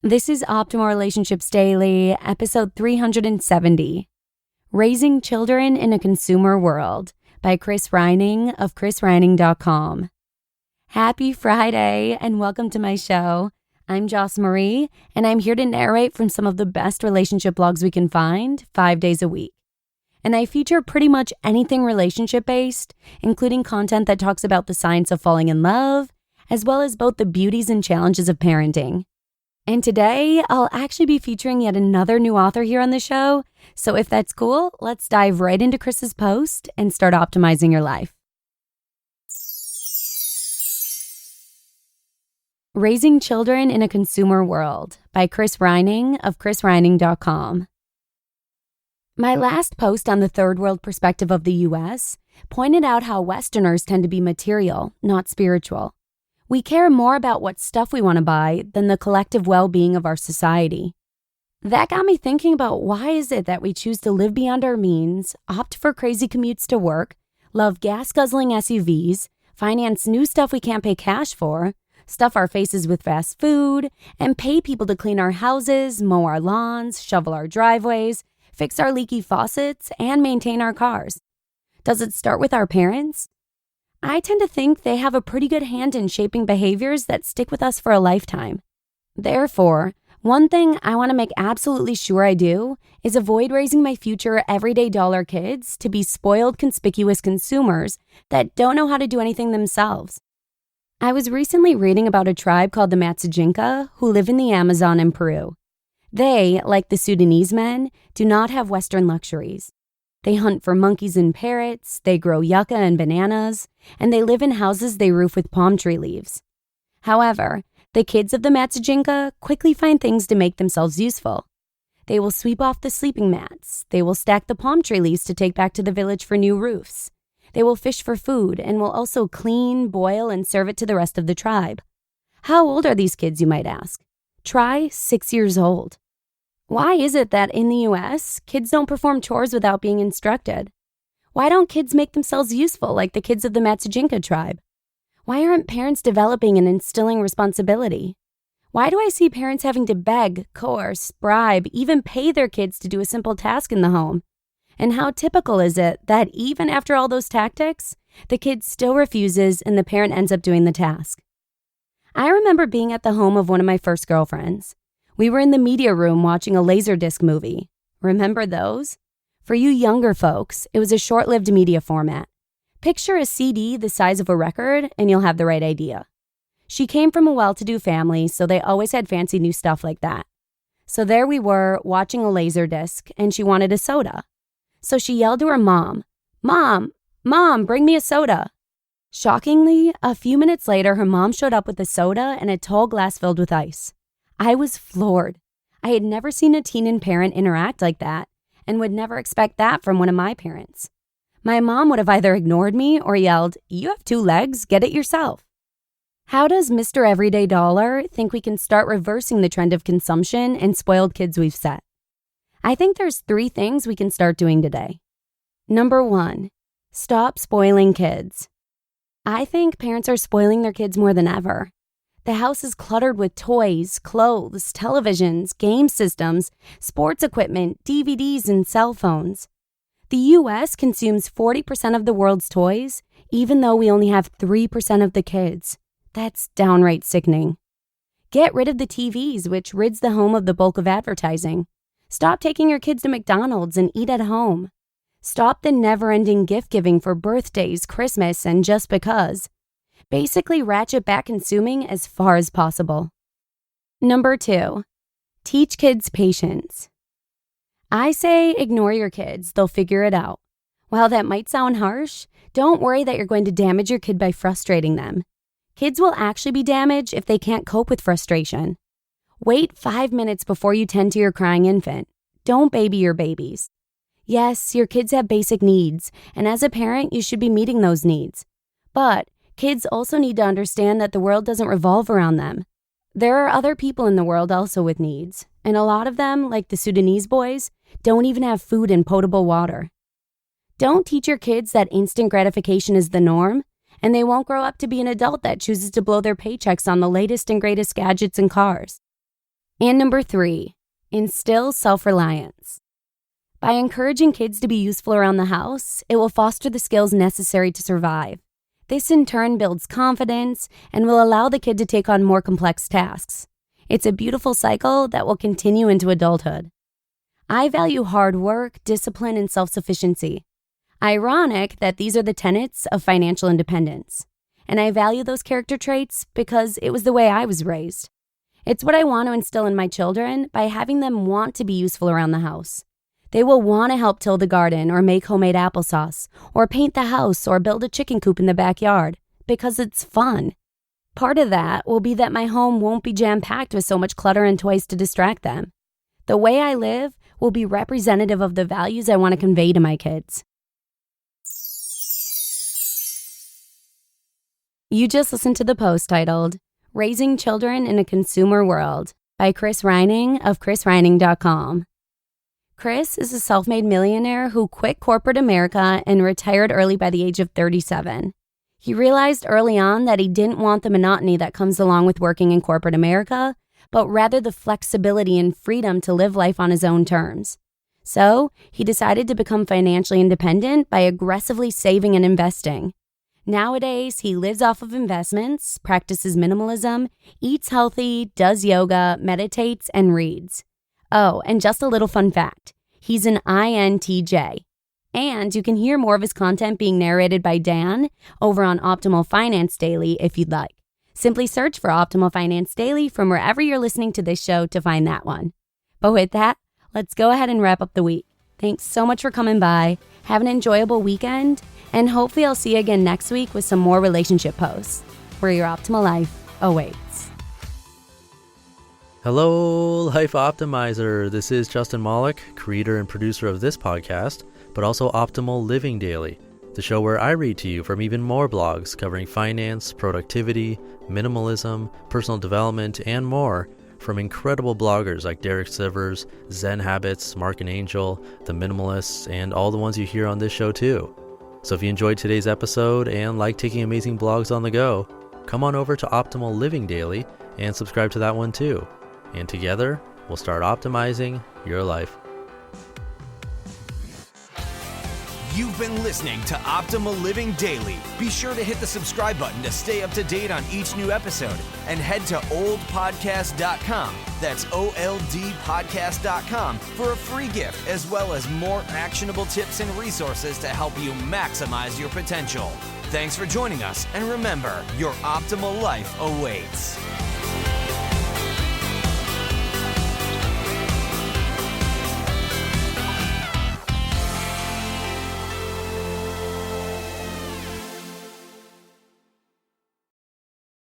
This is Optimal Relationships Daily, episode 370, Raising Children in a Consumer World by Chris Reining of chrisreining.com. Happy Friday and welcome to my show. I'm Joss Marie, and I'm here to narrate from some of the best relationship blogs we can find 5 days a week. And I feature pretty much anything relationship-based, including content that talks about the science of falling in love, as well as both the beauties and challenges of parenting. And today, I'll actually be featuring yet another new author here on the show. So if that's cool, let's dive right into Chris's post and start optimizing your life. Raising Children in a Consumer World by Chris Reining of chrisreining.com. My last post on the third world perspective of the U.S. pointed out how Westerners tend to be material, not spiritual. We care more about what stuff we want to buy than the collective well-being of our society. That got me thinking about why is it that we choose to live beyond our means, opt for crazy commutes to work, love gas-guzzling SUVs, finance new stuff we can't pay cash for, stuff our faces with fast food, and pay people to clean our houses, mow our lawns, shovel our driveways, fix our leaky faucets, and maintain our cars. Does it start with our parents? I tend to think they have a pretty good hand in shaping behaviors that stick with us for a lifetime. Therefore, one thing I want to make absolutely sure I do is avoid raising my future everyday dollar kids to be spoiled, conspicuous consumers that don't know how to do anything themselves. I was recently reading about a tribe called the Matsuginka who live in the Amazon in Peru. They, like the Sudanese men, do not have Western luxuries. They hunt for monkeys and parrots, they grow yucca and bananas, and they live in houses they roof with palm tree leaves. However, the kids of the Matsuginka quickly find things to make themselves useful. They will sweep off the sleeping mats, they will stack the palm tree leaves to take back to the village for new roofs. They will fish for food and will also clean, boil, and serve it to the rest of the tribe. How old are these kids, you might ask? Try 6 years old. Why is it that in the U.S., kids don't perform chores without being instructed? Why don't kids make themselves useful like the kids of the Matsuginka tribe? Why aren't parents developing and instilling responsibility? Why do I see parents having to beg, coerce, bribe, even pay their kids to do a simple task in the home? And how typical is it that even after all those tactics, the kid still refuses and the parent ends up doing the task? I remember being at the home of one of my first girlfriends. We were in the media room watching a Laserdisc movie. Remember those? For you younger folks, it was a short-lived media format. Picture a CD the size of a record and you'll have the right idea. She came from a well-to-do family, so they always had fancy new stuff like that. So there we were watching a Laserdisc and she wanted a soda. So she yelled to her mom, Mom, bring me a soda." Shockingly, a few minutes later, her mom showed up with a soda and a tall glass filled with ice. I was floored. I had never seen a teen and parent interact like that and would never expect that from one of my parents. My mom would have either ignored me or yelled, "You have 2 legs, get it yourself." How does Mr. Everyday Dollar think we can start reversing the trend of consumption and spoiled kids we've set? I think there's 3 things we can start doing today. Number 1, stop spoiling kids. I think parents are spoiling their kids more than ever. The house is cluttered with toys, clothes, televisions, game systems, sports equipment, DVDs, and cell phones. The U.S. consumes 40% of the world's toys, even though we only have 3% of the kids. That's downright sickening. Get rid of the TVs, which rids the home of the bulk of advertising. Stop taking your kids to McDonald's and eat at home. Stop the never-ending gift giving for birthdays, Christmas, and just because. Basically, ratchet back consuming as far as possible. Number 2, teach kids patience. I say ignore your kids, they'll figure it out. While that might sound harsh, don't worry that you're going to damage your kid by frustrating them. Kids will actually be damaged if they can't cope with frustration. Wait 5 minutes before you tend to your crying infant. Don't baby your babies. Yes, your kids have basic needs, and as a parent, you should be meeting those needs. But kids also need to understand that the world doesn't revolve around them. There are other people in the world also with needs, and a lot of them, like the Sudanese boys, don't even have food and potable water. Don't teach your kids that instant gratification is the norm, and they won't grow up to be an adult that chooses to blow their paychecks on the latest and greatest gadgets and cars. And number 3, instill self-reliance. By encouraging kids to be useful around the house, it will foster the skills necessary to survive. This in turn builds confidence and will allow the kid to take on more complex tasks. It's a beautiful cycle that will continue into adulthood. I value hard work, discipline, and self-sufficiency. Ironic that these are the tenets of financial independence. And I value those character traits because it was the way I was raised. It's what I want to instill in my children by having them want to be useful around the house. They will want to help till the garden or make homemade applesauce or paint the house or build a chicken coop in the backyard because it's fun. Part of that will be that my home won't be jam-packed with so much clutter and toys to distract them. The way I live will be representative of the values I want to convey to my kids. You just listened to the post titled, Raising Children in a Consumer World by Chris Reining of chrisreining.com. Chris is a self-made millionaire who quit corporate America and retired early by the age of 37. He realized early on that he didn't want the monotony that comes along with working in corporate America, but rather the flexibility and freedom to live life on his own terms. So, he decided to become financially independent by aggressively saving and investing. Nowadays, he lives off of investments, practices minimalism, eats healthy, does yoga, meditates, and reads. Oh, and just a little fun fact, he's an INTJ. And you can hear more of his content being narrated by Dan over on Optimal Finance Daily if you'd like. Simply search for Optimal Finance Daily from wherever you're listening to this show to find that one. But with that, let's go ahead and wrap up the week. Thanks so much for coming by. Have an enjoyable weekend, and hopefully I'll see you again next week with some more relationship posts where your optimal life awaits. Hello, Life Optimizer. This is Justin Malik, creator and producer of this podcast, but also Optimal Living Daily, the show where I read to you from even more blogs covering finance, productivity, minimalism, personal development, and more from incredible bloggers like Derek Sivers, Zen Habits, Mark and Angel, The Minimalists, and all the ones you hear on this show too. So if you enjoyed today's episode and like taking amazing blogs on the go, come on over to Optimal Living Daily and subscribe to that one too. And together, we'll start optimizing your life. You've been listening to Optimal Living Daily. Be sure to hit the subscribe button to stay up to date on each new episode and head to oldpodcast.com. That's OLDpodcast.com for a free gift as well as more actionable tips and resources to help you maximize your potential. Thanks for joining us, and remember, your optimal life awaits.